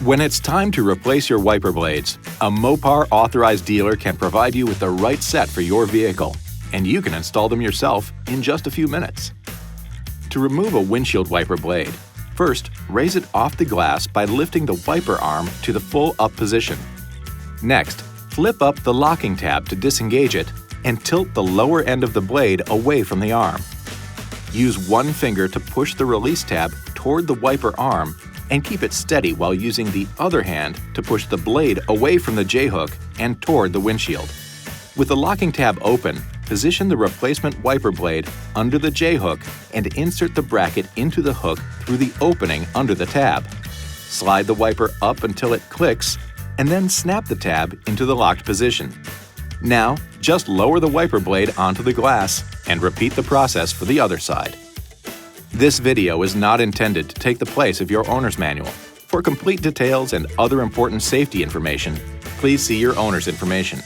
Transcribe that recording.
When it's time to replace your wiper blades, a Mopar authorized dealer can provide you with the right set for your vehicle, and you can install them yourself in just a few minutes. To remove a windshield wiper blade, first raise it off the glass by lifting the wiper arm to the full up position. Next, flip up the locking tab to disengage it and tilt the lower end of the blade away from the arm. Use one finger to push the release tab toward the wiper arm and keep it steady while using the other hand to push the blade away from the J-hook and toward the windshield. With the locking tab open, position the replacement wiper blade under the J-hook and insert the bracket into the hook through the opening under the tab. Slide the wiper up until it clicks, and then snap the tab into the locked position. Now, just lower the wiper blade onto the glass and repeat the process for the other side. This video is not intended to take the place of your owner's manual. For complete details and other important safety information, please see your owner's information.